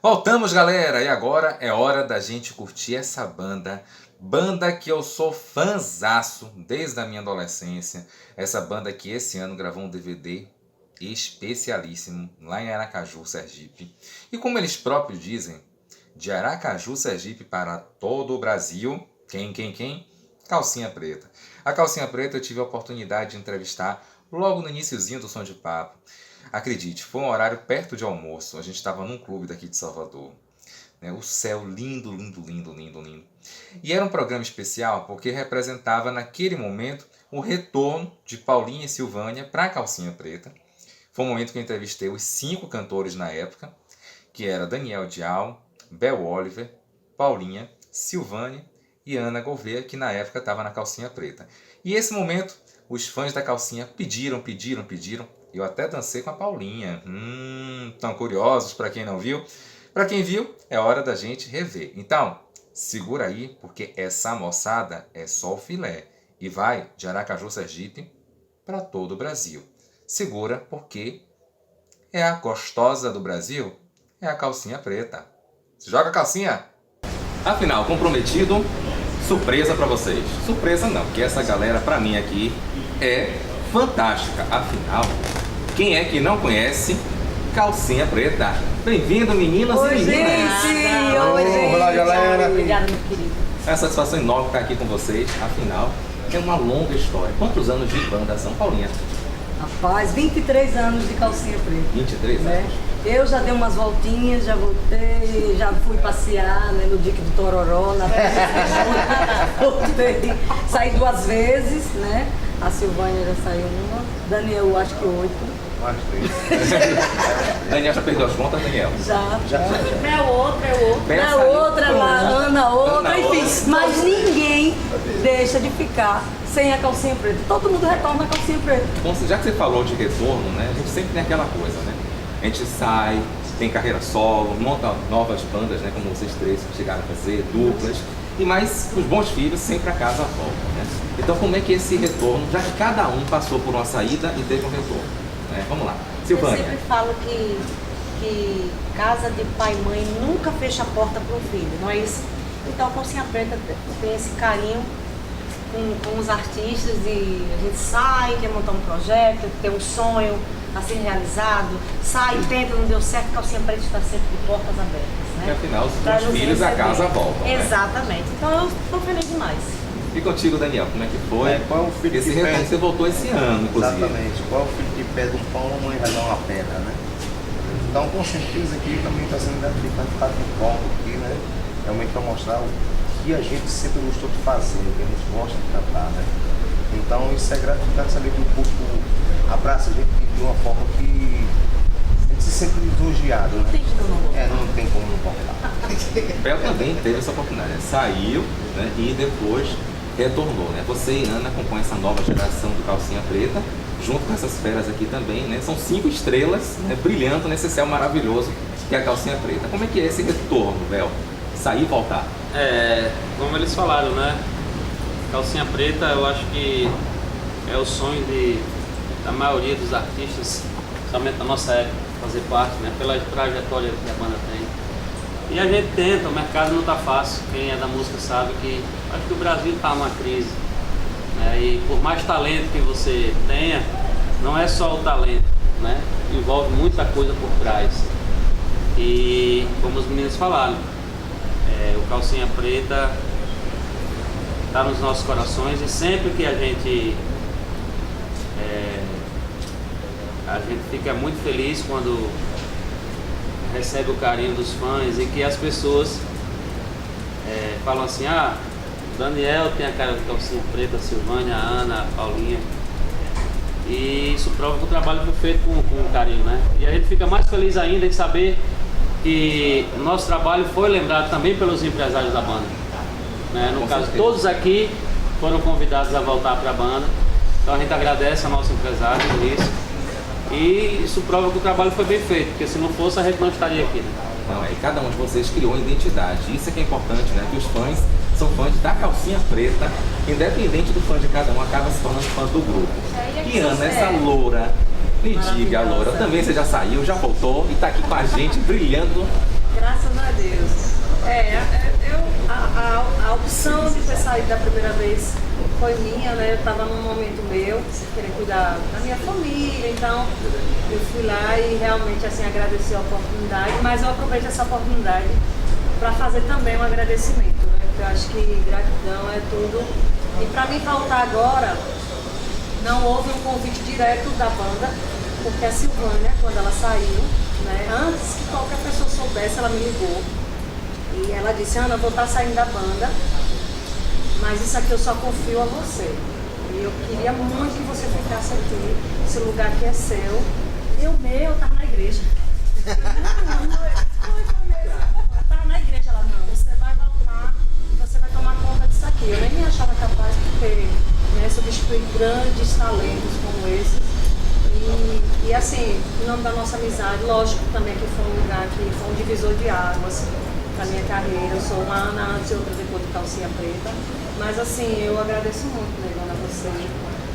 Voltamos, galera, e agora é hora da gente curtir essa banda. Banda que eu sou fãzaço desde a minha adolescência. Essa banda que esse ano gravou um DVD especialíssimo lá em Aracaju, Sergipe. E como eles próprios dizem, de Aracaju, Sergipe para todo o Brasil, quem? Calcinha Preta. A Calcinha Preta eu tive a oportunidade de entrevistar logo no iniciozinho do Som de Papo. Acredite, foi um horário perto de almoço. A gente estava num clube daqui de Salvador. O céu lindo. E era um programa especial porque representava naquele momento o retorno de Paulinha e Silvânia para a Calcinha Preta. Foi um momento que eu entrevistei os 5 cantores na época, que era Daniel Dial, Bel Oliver, Paulinha, Silvânia e Ana Gouveia, que na época estava na Calcinha Preta. E esse momento, os fãs da Calcinha pediram. Eu até dancei com a Paulinha. Tão curiosos para quem não viu? Para quem viu, é hora da gente rever. Então, segura aí, porque essa moçada é só o filé. E vai de Aracaju, Sergipe, para todo o Brasil. Segura, porque é a gostosa do Brasil, é a Calcinha Preta. Se joga a calcinha! Afinal, comprometido, surpresa para vocês. Surpresa não, porque essa galera, para mim aqui, é fantástica. Afinal, quem é que não conhece Calcinha Preta? Bem-vindo, meninas e meninas! Oi, gente! Olá, galera! Obrigada, meu querido. É uma satisfação enorme estar aqui com vocês. Afinal, é uma longa história. Quantos anos de banda são, Paulinha? Rapaz, 23 anos de Calcinha Preta. 23 anos. Né? Eu já dei umas voltinhas, já voltei, já fui passear, né, no dique do Tororó, na voltei, saí 2 vezes, né? A Silvânia já saiu uma, Daniel acho que 8. Mais 3. Daniel já perdeu as contas, Daniel? Já. É outra. Na outra, lá, Ana outra, enfim. Mas ninguém deixa de ficar sem a Calcinha Preta. Todo mundo retorna a Calcinha Preta. Bom, já que você falou de retorno, né? A gente sempre tem aquela coisa, né? A gente sai, tem carreira solo, monta novas bandas, né? Como vocês 3 que chegaram a fazer, duplas. E mais os bons filhos sempre a casa voltam, né? Então como é que é esse retorno, já que cada um passou por uma saída e teve um retorno? Vamos lá. Silvânia. Eu sempre falo que casa de pai e mãe nunca fecha a porta para um filho, não é isso? Então a Calcinha Preta tem esse carinho com os artistas e a gente sai, quer montar um projeto, tem um sonho a ser realizado, sai, tenta, não deu certo, a Calcinha Preta está sempre de portas abertas, né? Porque afinal, os bons filhos a casa voltam, né? Exatamente. Então eu estou feliz demais. E contigo, Daniel, como é que foi? Qual é o filho Esse que retorno pede? você voltou esse ano, inclusive. Exatamente. Qual é o filho que pede um pão, a mãe vai dar uma pedra, né? Então, com certeza aqui também está sendo identificado para um palco aqui, né? Realmente para mostrar o que a gente sempre gostou de fazer, o que a gente gosta de cantar, né? Então, isso é gratificante saber que o público abraça a gente de uma forma que a gente se sente lisonjeado, né? Não tem como não cortar. Bel também teve essa oportunidade, né? Saiu, né? E depois retornou, né? Você e Ana compõem essa nova geração do Calcinha Preta, junto com essas feras aqui também, né? São 5 estrelas, né? Brilhando nesse céu maravilhoso que é a Calcinha Preta. Como é que é esse retorno, Bel? Sair e voltar? Como eles falaram, né? Calcinha Preta, eu acho que é o sonho da maioria dos artistas, somente da nossa época, fazer parte, né? Pela trajetória que a banda tem. E a gente tenta, o mercado não está fácil, quem é da música sabe que acho que o Brasil está numa crise, né? E por mais talento que você tenha, não é só o talento, né? Envolve muita coisa por trás. E como os meninos falaram, o Calcinha Preta está nos nossos corações e sempre que a gente fica muito feliz quando recebe o carinho dos fãs e que as pessoas falam assim, Daniel tem a cara de Calcinha Preta, a Silvânia, a Ana, a Paulinha. E isso prova que o trabalho foi feito com carinho, né? E a gente fica mais feliz ainda em saber que o nosso trabalho foi lembrado também pelos empresários da banda, né? No caso, todos aqui foram convidados a voltar para a banda. Então a gente agradece ao nosso empresário por isso. E isso prova que o trabalho foi bem feito, porque se não fosse a gente não estaria aqui, né? Não, e cada um de vocês criou uma identidade. Isso é que é importante, né? Que os fãs são fãs da Calcinha Preta, independente do fã de cada um, acaba se tornando fã do grupo. E Ana, essa loura, me diga, Loura, também você já saiu, já voltou e tá aqui com a gente brilhando. Graças saída da primeira vez foi minha, né? Eu estava num momento meu, querer cuidar da minha família, então eu fui lá e realmente assim agradeci a oportunidade, mas eu aproveito essa oportunidade para fazer também um agradecimento, né? Porque eu acho que gratidão é tudo. E para mim voltar agora, não houve um convite direto da banda, porque a Silvânia, quando ela saiu, né, antes que qualquer pessoa soubesse, ela me ligou. E ela disse, Ana, eu vou estar saindo da banda, mas isso aqui eu só confio a você. E eu queria muito que você ficasse aqui, esse lugar aqui é seu. E o meu tá na igreja. Eu tava na igreja, ela, não, você vai voltar e você vai tomar conta disso aqui. Eu nem me achava capaz de ter, né, substituir grandes talentos como esse. E assim, em nome da nossa amizade, lógico também que foi um lugar que foi um divisor de águas para minha carreira. Eu sou uma Ana antes e outra depois de Calcinha Preta. Mas assim, eu agradeço muito, Negona, a você.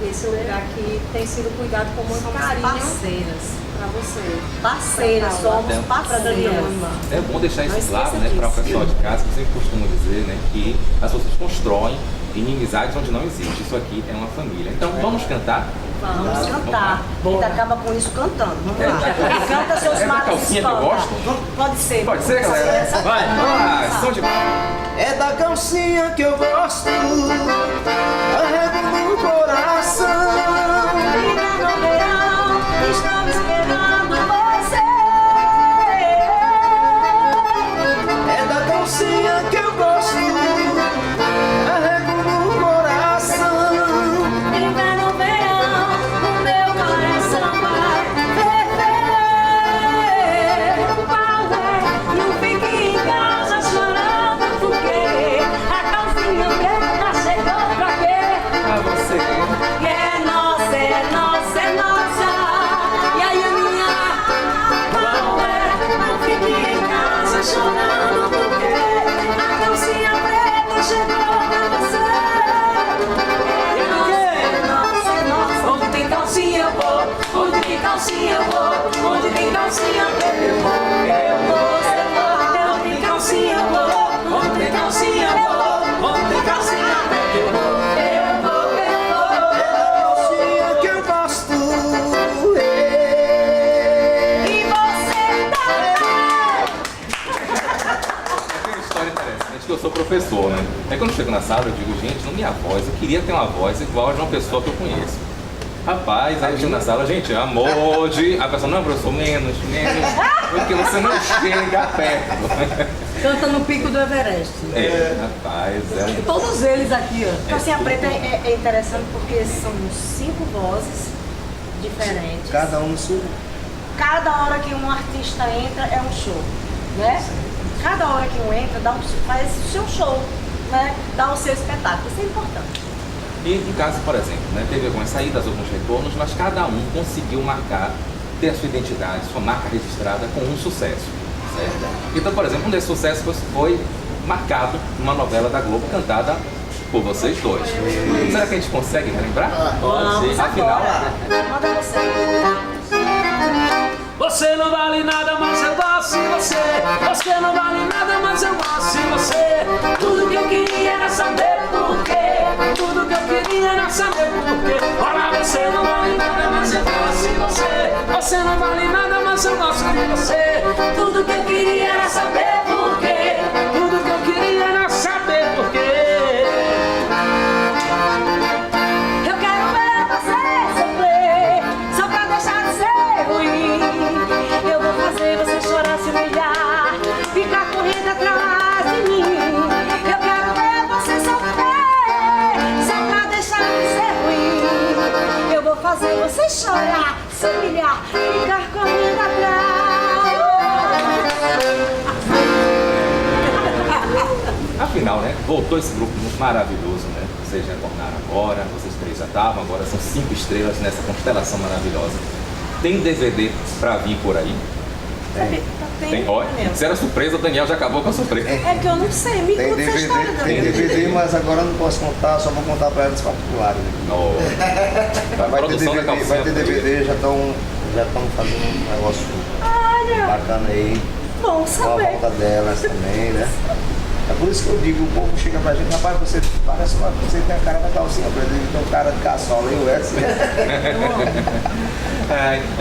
Esse lugar aqui tem sido cuidado com muito carinho. Parceiras. Para você. Parceiras, somos parceiras. É bom deixar isso Não claro, esqueça né, para o disso. pessoal de casa, que eu sempre costumo dizer, né, que as pessoas constroem inimizades onde não existe. Isso aqui é uma família. Então vamos cantar? Vamos cantar. A gente acaba com isso cantando. Vamos lá. É. Canta seus É da mares. calcinha que eu gosto? Pode ser. Pode ser, galera? Vai, vamos lá, som de... É da calcinha que eu gosto, carrego no coração. Vida no verão, estamos esperando você. É da calcinha que eu gosto, carrego no coração. Vida no verão, o meu coração vai ferver. Qual é? Não fique em casa chorando porque a calcinha preta chegou pra quê? Ah, você. Que é nossa, é nossa, é nossa. E aí, Aninha, qual é? Não fique em casa chorando porque a calcinha preta chegou pra você. É nossa, é nossa. Onde tem calcinha eu vou, onde tem calcinha eu vou, onde tem calcinha preta eu vou, você vai. Onde tem calcinha eu vou, onde tem calcinha eu vou, onde tem calcinha preta eu vou. Calcinha que eu gosto. E você também! Tem uma história interessante que eu sou professor, né? Aí quando eu chego na sala eu digo, gente, não minha voz, eu queria ter uma voz igual a de uma pessoa que eu conheço. Rapaz, aí eu chego na sala, gente, amor de... A pessoa, não, professor, menos, porque você não chega perto. Canta no pico do Everest. É, rapaz, é Todos eles aqui, ó. Calcinha Preta é interessante porque são 5 vozes diferentes. Cada um no seu. Cada hora que um artista entra é um show, né? Cada hora que um entra faz o seu show, né? Dá o seu espetáculo. Isso é importante. E em caso, por exemplo, né, teve algumas saídas, alguns retornos, mas cada um conseguiu marcar, ter a sua identidade, sua marca registrada com um sucesso, certo? Então, por exemplo, um desses sucessos foi marcado numa novela da Globo cantada por vocês dois. Será que a gente consegue relembrar? Pode ser. Afinal, Manda você. Você não vale nada, mas eu gosto de você. Você não vale nada, mas eu gosto de você. Tudo que eu queria era saber por quê. Tudo que eu queria era saber por quê. Olha, você não vale nada, mas eu gosto de você. Você não vale nada, mas eu gosto de você. Tudo que eu queria era saber por quê. Tudo que eu queria era saber por quê. Eu quero ver você sofrer, só pra deixar de ser ruim. Eu vou fazer você chorar, se humilhar, ficar correndo atrás de mim. Eu quero ver você sofrer, só pra deixar de ser ruim. Eu vou fazer você chorar, se humilhar, ficar correndo atrás. afinal, né, voltou esse grupo muito maravilhoso, né? Vocês retornaram agora, vocês três já estavam, agora são 5 estrelas nessa constelação maravilhosa. Tem DVD pra vir por aí? Tem, olha, se era surpresa, o Daniel já acabou com a surpresa. É que eu não sei, me Tem conta essa história DVD, também. tem DVD, mas agora eu não posso contar, só vou contar para elas particulares. Oh. A Vai ter produção da DVD, calcinha vai ter preta. DVD, já estão fazendo um negócio Olha, bacana aí. bom Com a saber. volta delas também, né? É por isso que eu digo, o povo chega pra gente, rapaz, você tem a cara da calcinha preta, ele tem cara de caçola, eu é assim.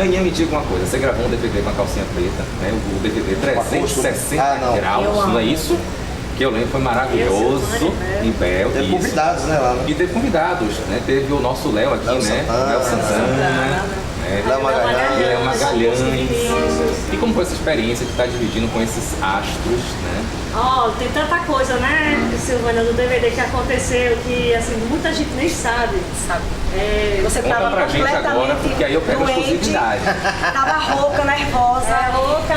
Aninha, me diga uma coisa, você gravou um DVD com a calcinha preta, né? O DVD 360 graus, não é isso? Que eu lembro, foi maravilhoso, em Bel. Teve convidados, né, lá, né? E teve convidados, né? Teve o nosso Léo aqui, Léo né? Santana. Léo Santana. Léo Magalhães. Léo Magalhães. E como foi essa experiência de estar dividindo com esses astros, né? Ó, tem tanta coisa, né, Silvana, do DVD que aconteceu que, assim, muita gente nem sabe. Você Conta tava pra gente completamente agora, porque aí eu pego a doente, exclusividade. tava rouca, nervosa.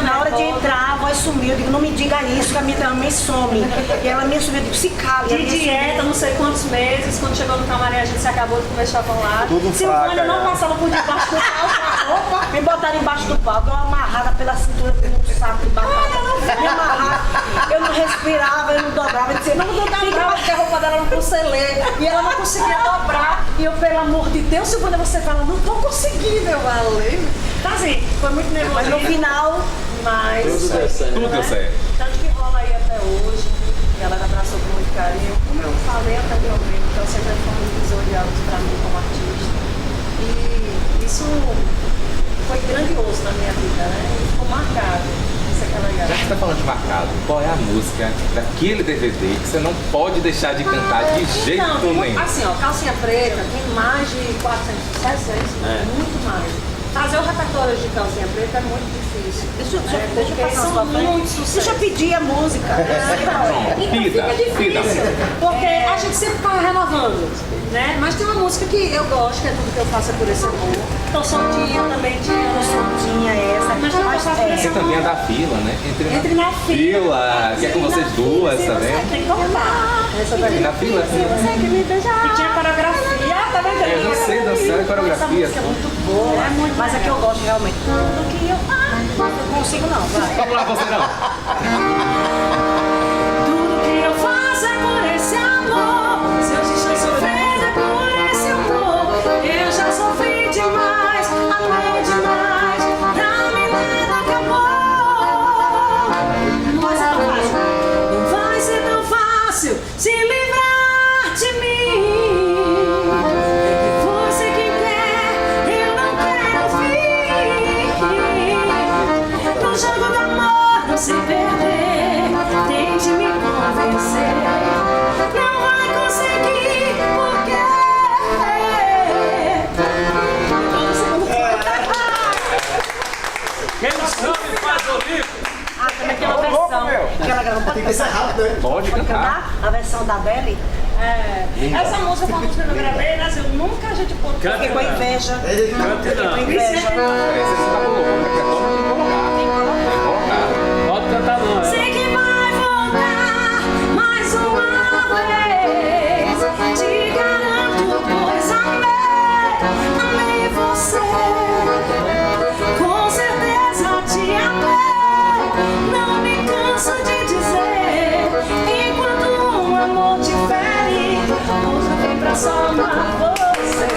Na hora de nervosa. entrar, a voz sumiu. Eu digo, não me diga isso, que a minha mãe some. E ela me sumiu, eu digo, se cala. De dieta, não sei quantos meses, quando chegou no camarim a gente se acabou de comer chocolate. Tudo Silvana fraca, não já. passava por debaixo do palco. Me botaram embaixo do palco, eu amarrada pela cintura com um saco de batata. Me amarrava, eu não respirava, eu não dobrava. Eu dizia, não dobrava, porque a roupa dela não conseguia. E ela não conseguia dobrar. E eu, pelo amor de Deus, Silvana, você fala, não tô conseguindo, eu falei. Então assim, foi muito nervoso. Mas no final, Tudo deu certo. Tudo deu certo. Tanto que rola aí até hoje, e ela me abraçou com muito carinho. Como eu falei anteriormente, então sempre foi um divisor de águas para mim como artista. E isso foi grandioso na minha vida, né? E ficou marcado. Isso é que é legal. Já que você tá falando de marcado, qual é a música daquele DVD que você não pode deixar de cantar de jeito Não, tem nenhum? assim, ó, Calcinha Preta tem mais de 400 sucessos, muito mais. Fazer o repertório de Calcinha Preta é muito difícil. deixa eu Porque passar são sua frente. muito sucessos. Deixa eu pedir a música. Então Pida, fica difícil, pida. porque a gente sempre tá renovando, né? Mas tem uma música que eu gosto, que é Tudo Que Eu Faço É Por Esse Amor. Tô soltinha também, Tinha essa. Mas não posso fazer Você também é da fila, né? Entre na fila. Que é com vocês duas, tá vendo? Tem que contar. Essa daí. E na fila, Se você que me beijar. E tinha coreografia, tá vendo? Eu não sei dançar coreografia. Essa música é muito boa. É muito Mas a que eu gosto realmente. Tudo que eu faço. Não consigo não, vai. Vamos lá, você não. Tudo que eu faço é por esse amor. Se eu estou sofrendo é por esse amor. Eu já sofri demais, amei demais. Pra mim nada acabou. Mas é tão fácil. Não vai ser tão fácil se livrar de mim. Você que quer, eu não quero fim. No jogo do amor não se perder. Tente me convencer. Não vai conseguir, porque Quem não sabe faz o livro. Ah, também tem uma versão. Que ela gravou. Pode cantar? Pode Pode cantar. cantar? A versão da Belly? essa música foi uma música que eu gravei, né? Eu nunca a gente pôde. Canta. Fiquei com inveja. Cante Fiquei com não. inveja. Esse você tá colocando, porque é todo tem que colocar. Pode cantar não. Sei que vai voltar mais uma vez. Te garanto, pois amei você. Com certeza te amei. Não me canso de dizer. Enquanto um amor te fere, hoje eu vim pra só amar você.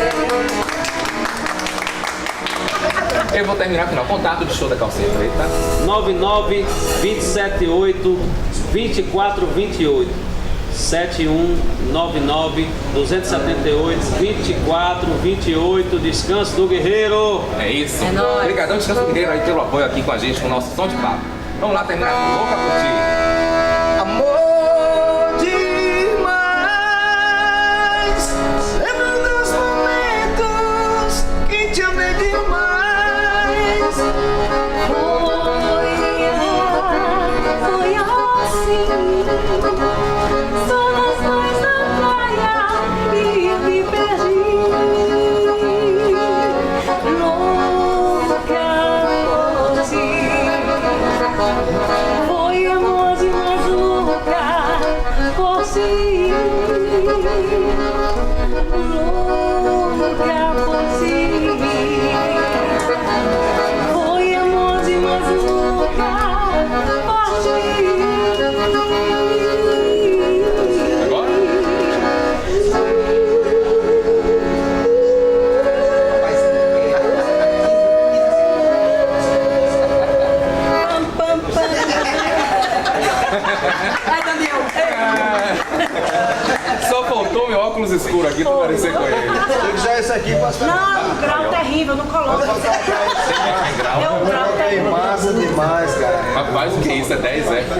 Eu vou terminar com o contato de show da Calcinha Preta. 99 278 2428 7199 278 2428. Descanso do Guerreiro. É isso. Obrigadão, Descanso Guerreiro aí pelo apoio aqui com a gente, com o nosso som de papo. Vamos lá terminar com Louca por Ti. Amor demais, lembro dos momentos que te amei demais. Foi assim. Só nós dois na praia e me perdi. Louca por ti. Foi amor meu óculos escuro aqui pra parecer com ele. Se eu quiser esse aqui, posso fazer. Não, um grau terrível, não coloca. É um grau É terrível. massa demais, cara. Rapaz, o que é isso? É 10, é? 10.